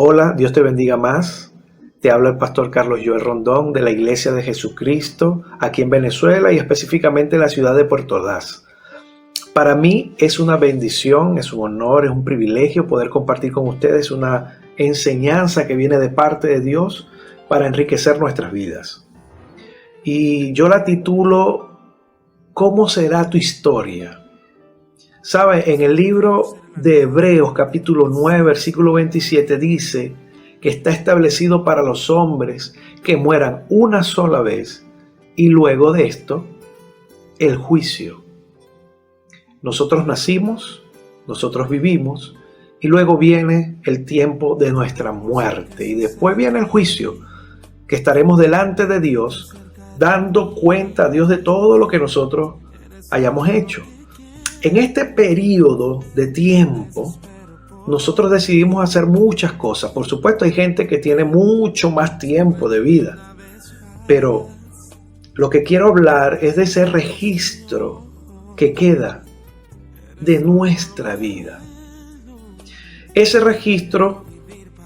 Hola, Dios te bendiga más. Te habla el pastor Carlos Joel Rondón de la Iglesia de Jesucristo aquí en Venezuela y específicamente en la ciudad de Puerto Ordaz. Para mí es una bendición, es un honor, es un privilegio poder compartir con ustedes una enseñanza que viene de parte de Dios para enriquecer nuestras vidas. Y yo la titulo ¿Cómo será tu historia? ¿Sabe? En el libro de Hebreos capítulo 9 versículo 27 dice que está establecido para los hombres que mueran una sola vez y luego de esto el juicio. Nosotros nacimos, nosotros vivimos y luego viene el tiempo de nuestra muerte y después viene el juicio, que estaremos delante de Dios dando cuenta a Dios de todo lo que nosotros hayamos hecho. En este periodo de tiempo, nosotros decidimos hacer muchas cosas. Por supuesto, hay gente que tiene mucho más tiempo de vida, pero lo que quiero hablar es de ese registro que queda de nuestra vida. Ese registro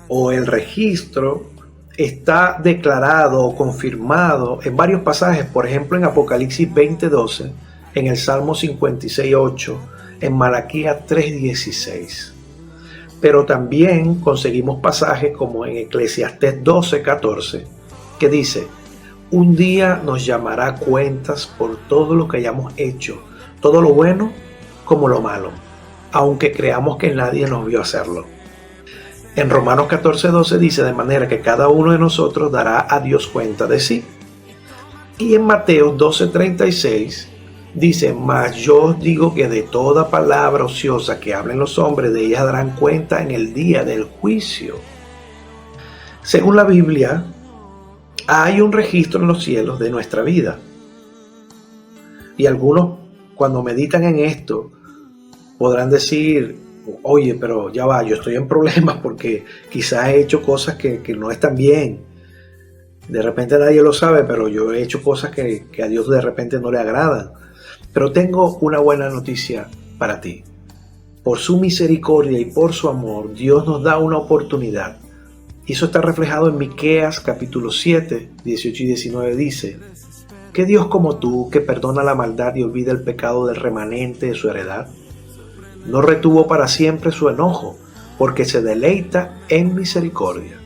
o el registro está declarado o confirmado en varios pasajes, por ejemplo en Apocalipsis 20:12, en el Salmo 56:8, en Malaquías 3:16. Pero también conseguimos pasajes como en Eclesiastés 12:14, que dice: un día nos llamará a cuentas por todo lo que hayamos hecho, todo lo bueno como lo malo, aunque creamos que nadie nos vio hacerlo. En Romanos 14:12 dice de manera que cada uno de nosotros dará a Dios cuenta de sí. Y en Mateo 12:36 dice: mas yo os digo que de toda palabra ociosa que hablen los hombres, de ellas darán cuenta en el día del juicio. Según la Biblia, hay un registro en los cielos de nuestra vida. Y algunos, cuando meditan en esto, podrán decir: oye, pero ya va, yo estoy en problemas porque quizás he hecho cosas que no están bien. De repente nadie lo sabe, pero yo he hecho cosas que a Dios de repente no le agradan. Pero tengo una buena noticia para ti. Por su misericordia y por su amor, Dios nos da una oportunidad. Y eso está reflejado en Miqueas capítulo 7, 18 y 19. Dice: ¿qué Dios como tú, que perdona la maldad y olvida el pecado del remanente de su heredad? No retuvo para siempre su enojo, porque se deleita en misericordia.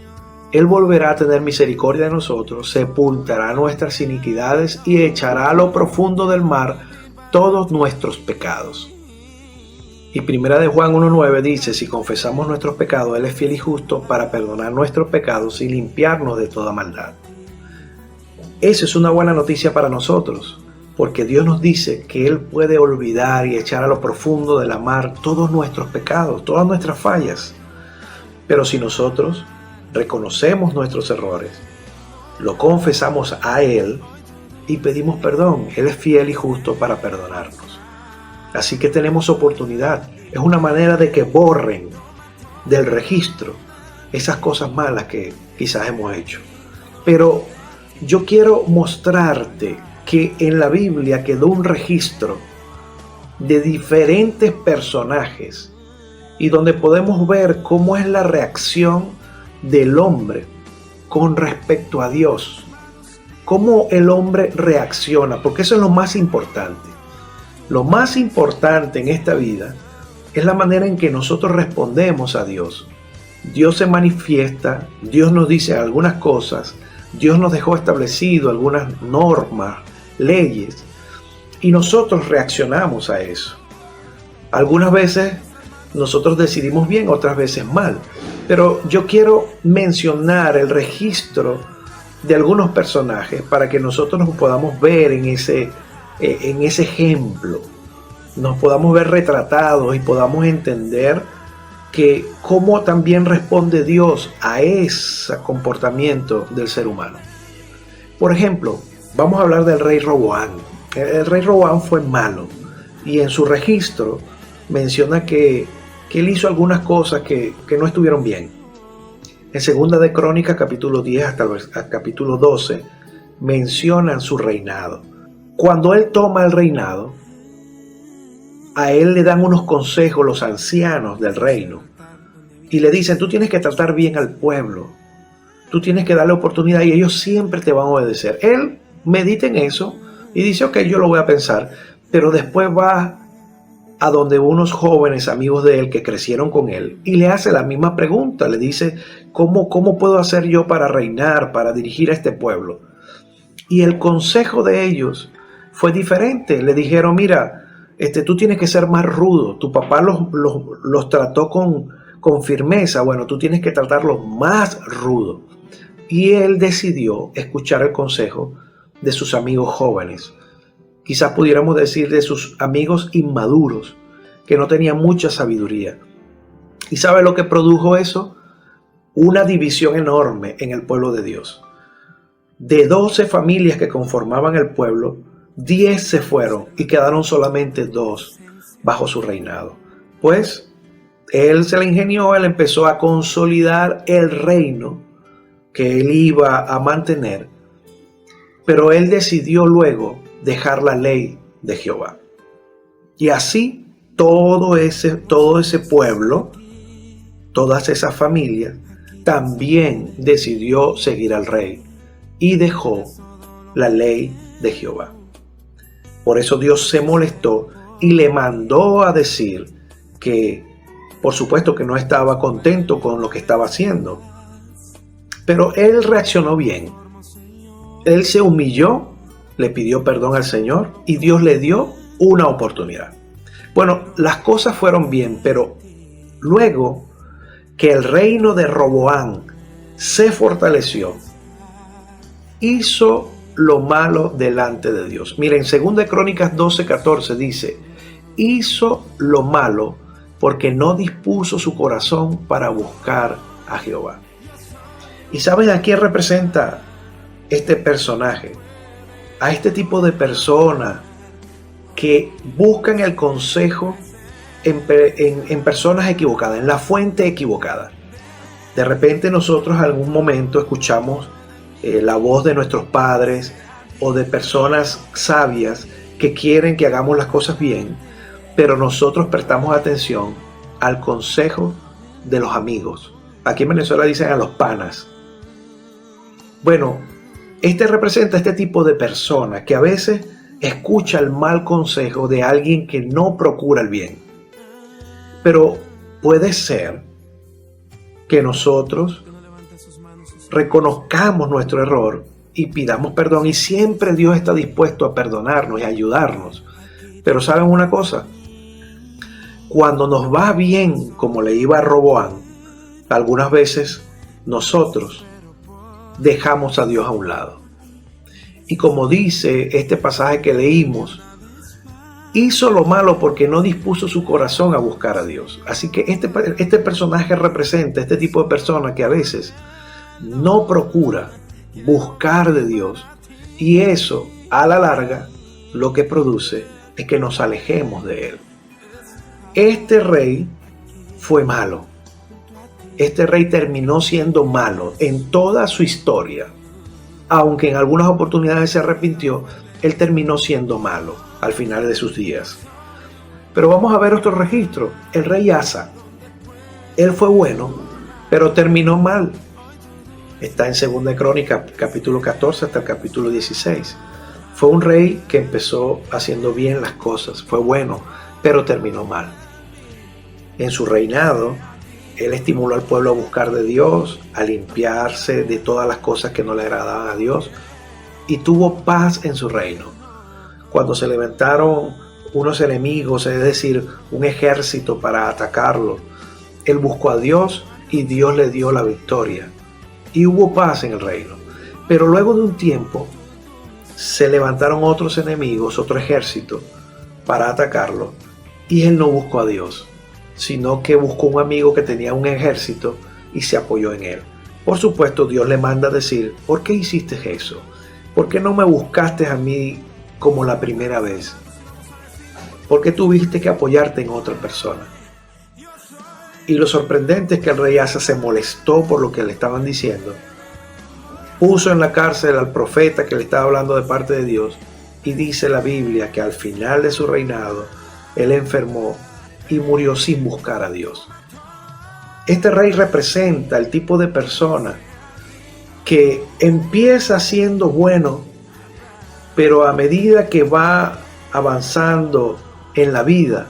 Él volverá a tener misericordia de nosotros, sepultará nuestras iniquidades y echará a lo profundo del mar todos nuestros pecados. Y primera de Juan 1:9 dice: si confesamos nuestros pecados, Él es fiel y justo para perdonar nuestros pecados y limpiarnos de toda maldad. Esa es una buena noticia para nosotros, porque Dios nos dice que Él puede olvidar y echar a lo profundo de la mar todos nuestros pecados, todas nuestras fallas. Pero si nosotros reconocemos nuestros errores, lo confesamos a Él y pedimos perdón, Él es fiel y justo para perdonarnos. Así que tenemos oportunidad. Es una manera de que borren del registro esas cosas malas que quizás hemos hecho. Pero yo quiero mostrarte que en la Biblia quedó un registro de diferentes personajes y donde podemos ver cómo es la reacción del hombre con respecto a Dios. Cómo el hombre reacciona, porque eso es lo más importante. Lo más importante en esta vida es la manera en que nosotros respondemos a Dios. Dios se manifiesta, Dios nos dice algunas cosas, Dios nos dejó establecido algunas normas, leyes, y nosotros reaccionamos a eso. Algunas veces nosotros decidimos bien, otras veces mal, pero yo quiero mencionar el registro de algunos personajes para que nosotros nos podamos ver en ese ejemplo, nos podamos ver retratados y podamos entender que cómo también responde Dios a ese comportamiento del ser humano. Por ejemplo, vamos a hablar del rey Roboam. El rey Roboam fue malo y en su registro menciona que él hizo algunas cosas que no estuvieron bien. En Segunda de Crónicas capítulo 10 hasta el capítulo 12 mencionan su reinado. Cuando él toma el reinado, a él le dan unos consejos los ancianos del reino y le dicen, tú tienes que tratar bien al pueblo, tú tienes que darle oportunidad y ellos siempre te van a obedecer. Él medita en eso y dice, ok, yo lo voy a pensar, pero después va a donde unos jóvenes amigos de él que crecieron con él y le hace la misma pregunta, le dice, ¿cómo puedo hacer yo para reinar, para dirigir a este pueblo? Y el consejo de ellos fue diferente. Le dijeron, mira, tú tienes que ser más rudo. Tu papá los trató con firmeza. Bueno, tú tienes que tratarlos más rudo. Y él decidió escuchar el consejo de sus amigos jóvenes. Quizás pudiéramos decir de sus amigos inmaduros, que no tenían mucha sabiduría. ¿Y sabe lo que produjo eso? Una división enorme en el pueblo de Dios. De 12 familias que conformaban el pueblo, 10 se fueron y quedaron solamente 2 bajo su reinado. Pues él se la ingenió, él empezó a consolidar el reino que él iba a mantener, pero él decidió luego dejar la ley de Jehová. Y así todo ese pueblo, todas esas familias, también decidió seguir al rey y dejó la ley de Jehová. Por eso Dios se molestó y le mandó a decir que, por supuesto, que no estaba contento con lo que estaba haciendo. Pero él reaccionó bien. Él se humilló, le pidió perdón al Señor y Dios le dio una oportunidad. Bueno, las cosas fueron bien, pero luego que el reino de Roboam se fortaleció, hizo lo malo delante de Dios. Miren, 2 Crónicas 12:14 dice, hizo lo malo porque no dispuso su corazón para buscar a Jehová. ¿Y saben a quién representa este personaje? A este tipo de personas que buscan el consejo en personas equivocadas, en la fuente equivocada. De repente nosotros en algún momento escuchamos la voz de nuestros padres o de personas sabias que quieren que hagamos las cosas bien, pero nosotros prestamos atención al consejo de los amigos. Aquí en Venezuela dicen a los panas. Bueno, representa este tipo de persona que a veces escucha el mal consejo de alguien que no procura el bien. Pero puede ser que nosotros reconozcamos nuestro error y pidamos perdón, y siempre Dios está dispuesto a perdonarnos y a ayudarnos. Pero ¿saben una cosa? Cuando nos va bien, como le iba a Roboam, algunas veces nosotros dejamos a Dios a un lado. Y como dice este pasaje que leímos, hizo lo malo porque no dispuso su corazón a buscar a Dios. Así que este personaje representa este tipo de persona que a veces no procura buscar de Dios, y eso a la larga lo que produce es que nos alejemos de Él. Este rey fue malo. Este rey terminó siendo malo en toda su historia. Aunque en algunas oportunidades se arrepintió, él terminó siendo malo al final de sus días. Pero vamos a ver otro registro. El rey Asa. Él fue bueno, pero terminó mal. Está en 2 Crónicas, capítulo 14 hasta el capítulo 16. Fue un rey que empezó haciendo bien las cosas. Fue bueno, pero terminó mal. En su reinado, él estimuló al pueblo a buscar de Dios, a limpiarse de todas las cosas que no le agradaban a Dios, y tuvo paz en su reino. Cuando se levantaron unos enemigos, es decir, un ejército para atacarlo, él buscó a Dios y Dios le dio la victoria. Y hubo paz en el reino. Pero luego de un tiempo, se levantaron otros enemigos, otro ejército, para atacarlo, y él no buscó a Dios, sino que buscó un amigo que tenía un ejército y se apoyó en él. Por supuesto, Dios le manda a decir, ¿por qué hiciste eso? ¿Por qué no me buscaste a mí como la primera vez? ¿Por qué tuviste que apoyarte en otra persona? Y lo sorprendente es que el rey Asa se molestó por lo que le estaban diciendo. Puso en la cárcel al profeta que le estaba hablando de parte de Dios, y dice la Biblia que al final de su reinado, él enfermó y murió sin buscar a Dios. Este rey representa el tipo de persona que empieza siendo bueno, pero a medida que va avanzando en la vida,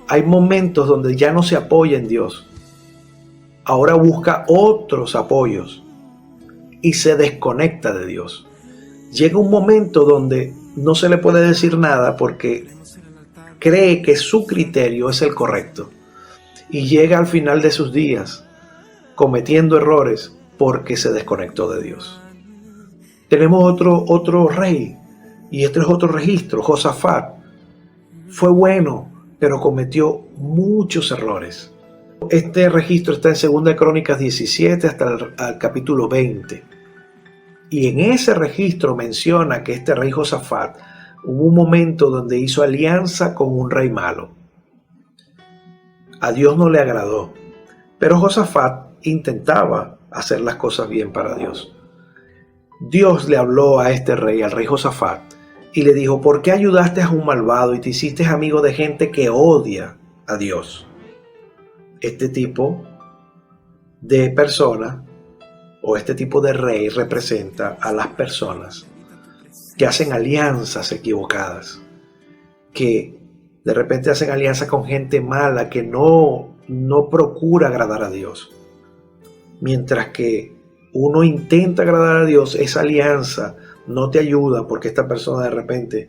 hay momentos donde ya no se apoya en Dios. Ahora busca otros apoyos y se desconecta de Dios. Llega un momento donde no se le puede decir nada porque cree que su criterio es el correcto. Y llega al final de sus días cometiendo errores porque se desconectó de Dios. Tenemos otro rey, y este es otro registro, Josafat. Fue bueno, pero cometió muchos errores. Este registro está en 2 Crónicas 17 hasta el capítulo 20. Y en ese registro menciona que este rey Josafat hubo un momento donde hizo alianza con un rey malo. A Dios no le agradó, pero Josafat intentaba hacer las cosas bien para Dios. Dios le habló a este rey, al rey Josafat, y le dijo: ¿por qué ayudaste a un malvado y te hiciste amigo de gente que odia a Dios? Este tipo de persona o este tipo de rey representa a las personas que hacen alianzas equivocadas, que de repente hacen alianza con gente mala que no procura agradar a Dios. Mientras que uno intenta agradar a Dios, esa alianza no te ayuda porque esta persona de repente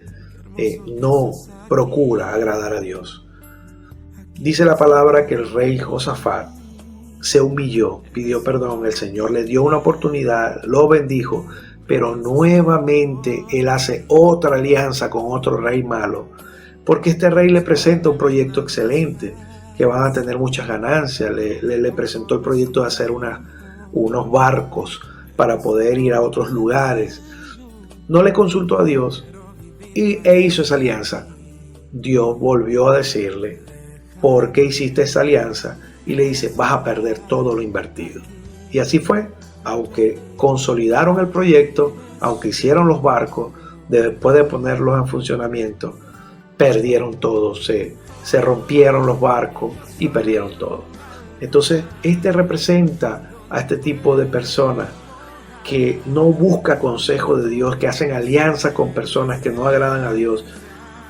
no procura agradar a Dios. Dice la palabra que el rey Josafat se humilló, pidió perdón, el Señor le dio una oportunidad, lo bendijo, pero nuevamente él hace otra alianza con otro rey malo, porque este rey le presenta un proyecto excelente, que van a tener muchas ganancias. Le presentó el proyecto de hacer unos barcos para poder ir a otros lugares. No le consultó a Dios e hizo esa alianza. Dios volvió a decirle: ¿por qué hiciste esa alianza? Y le dice: vas a perder todo lo invertido. Y así fue. Aunque consolidaron el proyecto, aunque hicieron los barcos, después de ponerlos en funcionamiento, perdieron todo, se rompieron los barcos y perdieron todo. Entonces, este representa a este tipo de personas que no busca consejo de Dios, que hacen alianza con personas que no agradan a Dios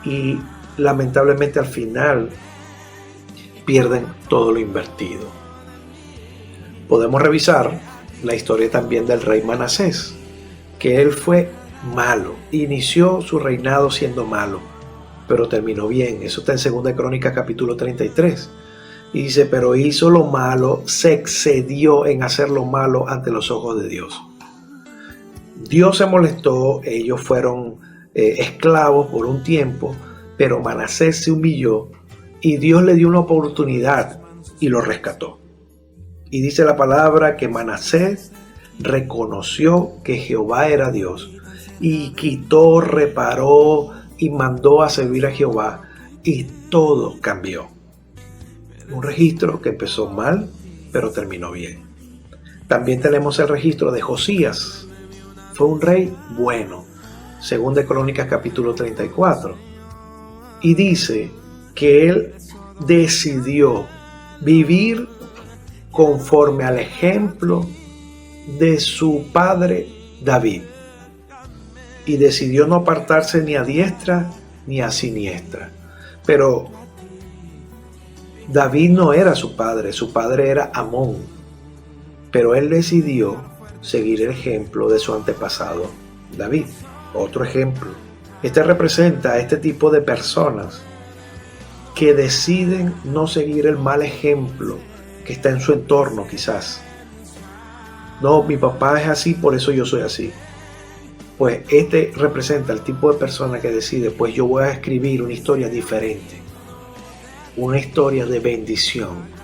y lamentablemente al final pierden todo lo invertido. Podemos revisar la historia también del rey Manasés, que él fue malo, inició su reinado siendo malo, pero terminó bien. Eso está en 2 Crónicas capítulo 33. Y dice: pero hizo lo malo, se excedió en hacer lo malo ante los ojos de Dios. Dios se molestó, ellos fueron esclavos por un tiempo, pero Manasés se humilló y Dios le dio una oportunidad y lo rescató. Y dice la palabra que Manasés reconoció que Jehová era Dios y quitó, reparó y mandó a servir a Jehová, y todo cambió. Un registro que empezó mal, pero terminó bien. También tenemos el registro de Josías. Fue un rey bueno, 2 Crónicas capítulo 34. Y dice que él decidió vivir conforme al ejemplo de su padre David. Y decidió no apartarse ni a diestra ni a siniestra. Pero David no era su padre era Amón. Pero él decidió seguir el ejemplo de su antepasado David. Otro ejemplo. Este representa a este tipo de personas que deciden no seguir el mal ejemplo que está en su entorno quizás. No, mi papá es así, por eso yo soy así. Pues este representa el tipo de persona que decide: pues yo voy a escribir una historia diferente, una historia de bendición.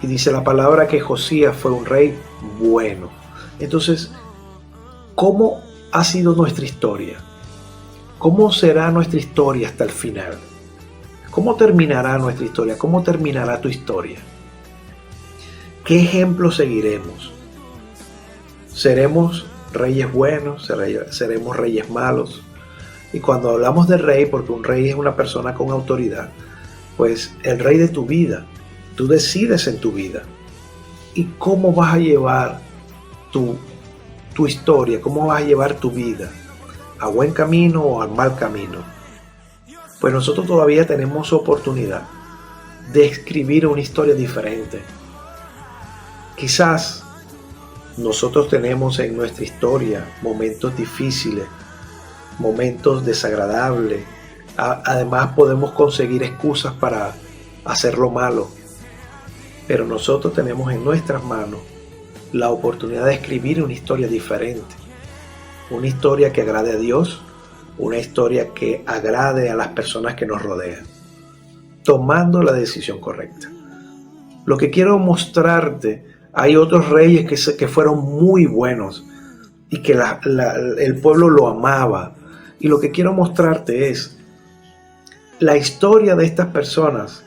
Y dice la palabra que Josías fue un rey bueno. Entonces, ¿cómo ha sido nuestra historia? ¿Cómo será nuestra historia hasta el final? ¿Cómo terminará nuestra historia? ¿Cómo terminará tu historia? ¿Qué ejemplo seguiremos? ¿Seremos reyes buenos? ¿Seremos reyes malos? Y cuando hablamos de rey, porque un rey es una persona con autoridad, pues el rey de tu vida, tú decides en tu vida ¿Y cómo vas a llevar tu historia? ¿Cómo vas a llevar tu vida? ¿A buen camino o al mal camino? Pues nosotros todavía tenemos oportunidad de escribir una historia diferente. Quizás nosotros tenemos en nuestra historia momentos difíciles, momentos desagradables. Además podemos conseguir excusas para hacer lo malo. Pero nosotros tenemos en nuestras manos la oportunidad de escribir una historia diferente. Una historia que agrade a Dios, una historia que agrade a las personas que nos rodean, tomando la decisión correcta. Lo que quiero mostrarte, hay otros reyes que fueron muy buenos y que el pueblo lo amaba. Y lo que quiero mostrarte es la historia de estas personas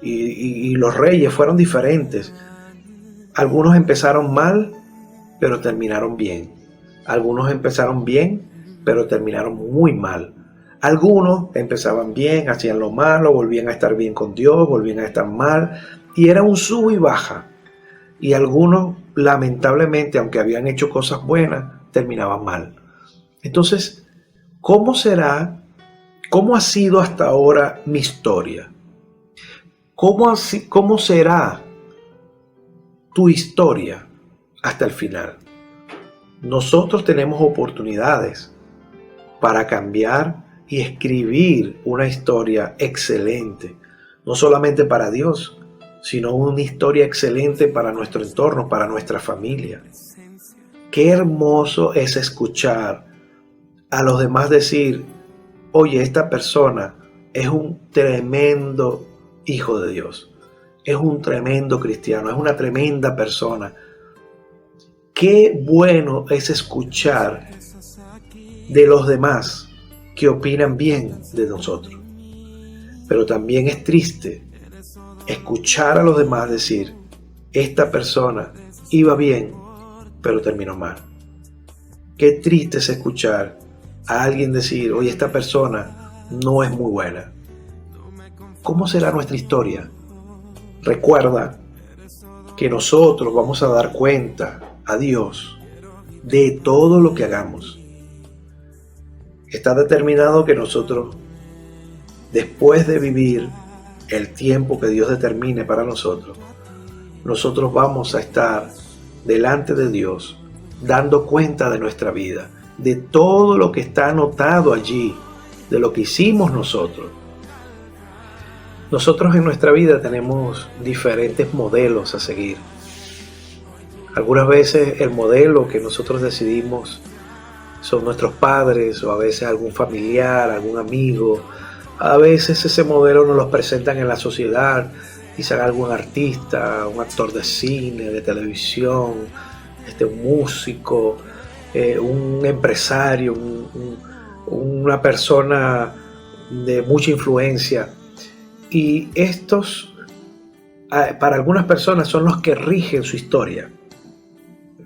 y los reyes fueron diferentes. Algunos empezaron mal, pero terminaron bien. Algunos empezaron bien, pero terminaron muy mal. Algunos empezaban bien, hacían lo malo, volvían a estar bien con Dios, volvían a estar mal, y era un sub y baja. Y algunos, lamentablemente, aunque habían hecho cosas buenas, terminaban mal. Entonces, ¿cómo ha sido hasta ahora mi historia? ¿Cómo será tu historia hasta el final? Nosotros tenemos oportunidades para cambiar y escribir una historia excelente, no solamente para Dios, sino una historia excelente para nuestro entorno, para nuestra familia. Qué hermoso es escuchar a los demás decir: oye, esta persona es un tremendo hijo de Dios, es un tremendo cristiano, es una tremenda persona. Qué bueno es escuchar de los demás que opinan bien de nosotros. Pero también es triste escuchar a los demás decir: esta persona iba bien, pero terminó mal. Qué triste es escuchar a alguien decir: oye, esta persona no es muy buena. ¿Cómo será nuestra historia? Recuerda que nosotros vamos a dar cuenta a Dios de todo lo que hagamos. Está determinado que nosotros, después de vivir el tiempo que Dios determine para nosotros vamos a estar delante de Dios dando cuenta de nuestra vida, de todo lo que está anotado allí, de lo que hicimos nosotros. Nosotros en nuestra vida tenemos diferentes modelos a seguir. Algunas veces el modelo que nosotros decidimos son nuestros padres, o a veces algún familiar, algún amigo. A veces ese modelo nos lo presentan en la sociedad, quizás algún artista, un actor de cine, de televisión, un músico, un empresario, una persona de mucha influencia. Y estos, para algunas personas, son los que rigen su historia.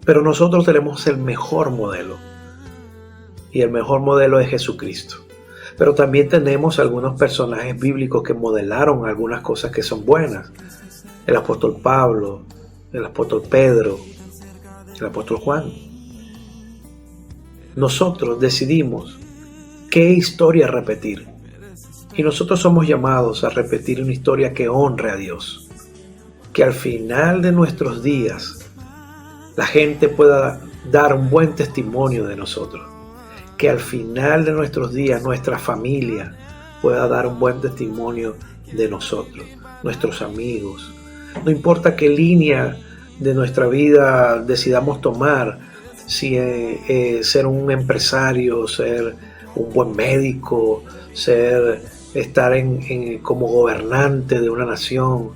Pero nosotros tenemos el mejor modelo. Y el mejor modelo es Jesucristo. Pero también tenemos algunos personajes bíblicos que modelaron algunas cosas que son buenas. El apóstol Pablo, el apóstol Pedro, el apóstol Juan. Nosotros decidimos qué historia repetir. Y nosotros somos llamados a repetir una historia que honre a Dios. Que al final de nuestros días la gente pueda dar un buen testimonio de nosotros. Que al final de nuestros días nuestra familia pueda dar un buen testimonio de nosotros, nuestros amigos. No importa qué línea de nuestra vida decidamos tomar, si ser un empresario, ser un buen médico, estar como gobernante de una nación,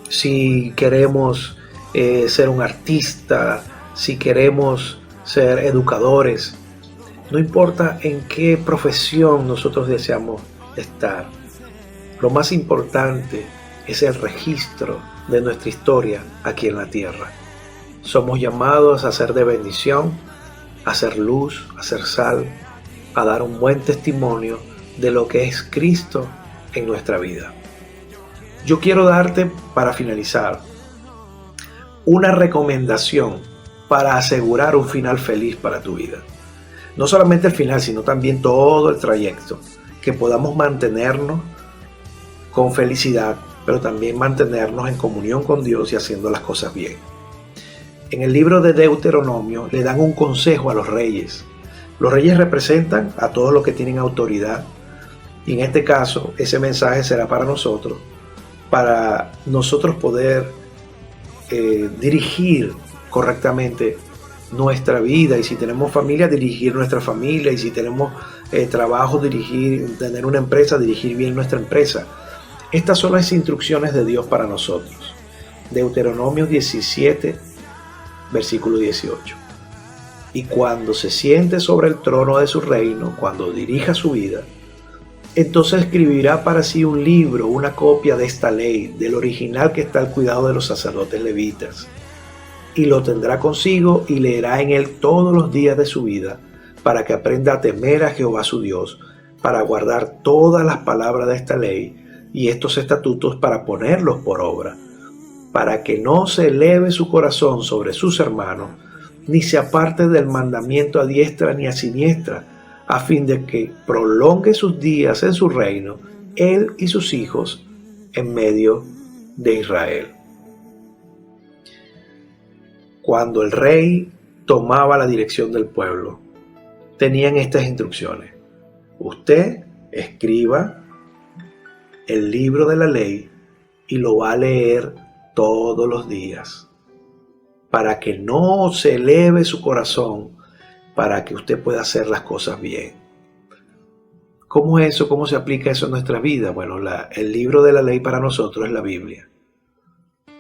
si queremos ser un artista, si queremos ser educadores. No importa en qué profesión nosotros deseamos estar. Lo más importante es el registro de nuestra historia aquí en la tierra. Somos llamados a ser de bendición, a ser luz, a ser sal, a dar un buen testimonio de lo que es Cristo en nuestra vida. Yo quiero darte, para finalizar, una recomendación para asegurar un final feliz para tu vida. No solamente el final, sino también todo el trayecto, que podamos mantenernos con felicidad, pero también mantenernos en comunión con Dios y haciendo las cosas bien. En el libro de Deuteronomio le dan un consejo a los reyes. Los reyes representan a todos los que tienen autoridad, y en este caso ese mensaje será para nosotros poder dirigir correctamente nuestra vida, y si tenemos familia, dirigir nuestra familia, y si tenemos trabajo, tener una empresa, dirigir bien nuestra empresa. Estas son las instrucciones de Dios para nosotros. Deuteronomio 17, versículo 18. Y cuando se siente sobre el trono de su reino, cuando dirija su vida, entonces escribirá para sí un libro, una copia de esta ley, del original que está al cuidado de los sacerdotes levitas, y lo tendrá consigo y leerá en él todos los días de su vida, para que aprenda a temer a Jehová su Dios, para guardar todas las palabras de esta ley y estos estatutos, para ponerlos por obra, para que no se eleve su corazón sobre sus hermanos, ni se aparte del mandamiento a diestra ni a siniestra, a fin de que prolongue sus días en su reino, él y sus hijos, en medio de Israel. Cuando el rey tomaba la dirección del pueblo, tenían estas instrucciones: usted escriba el libro de la ley y lo va a leer todos los días, para que no se eleve su corazón, para que usted pueda hacer las cosas bien. ¿Cómo es eso? ¿Cómo se aplica eso en nuestra vida? Bueno, el libro de la ley para nosotros es la Biblia.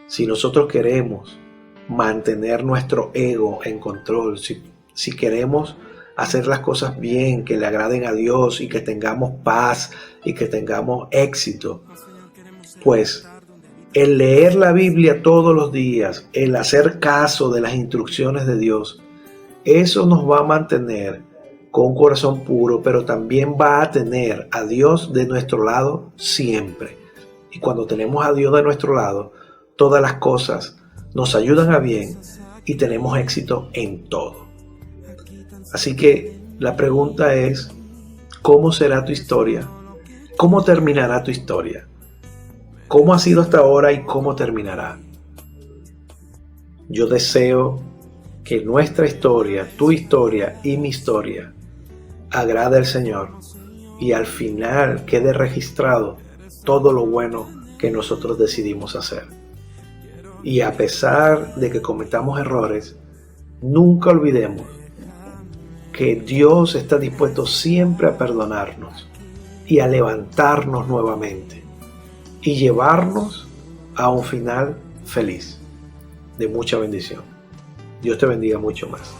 Si nosotros queremos mantener nuestro ego en control, si queremos hacer las cosas bien, que le agraden a Dios y que tengamos paz y que tengamos éxito, pues el leer la Biblia todos los días, el hacer caso de las instrucciones de Dios, eso nos va a mantener con un corazón puro, pero también va a tener a Dios de nuestro lado siempre. Y cuando tenemos a Dios de nuestro lado, todas las cosas nos ayudan a bien y tenemos éxito en todo. Así que la pregunta es, ¿cómo será tu historia? ¿Cómo terminará tu historia? ¿Cómo ha sido hasta ahora y cómo terminará? Yo deseo que nuestra historia, tu historia y mi historia, agrade al Señor y al final quede registrado todo lo bueno que nosotros decidimos hacer. Y a pesar de que cometamos errores, nunca olvidemos que Dios está dispuesto siempre a perdonarnos y a levantarnos nuevamente y llevarnos a un final feliz, de mucha bendición. Dios te bendiga mucho más.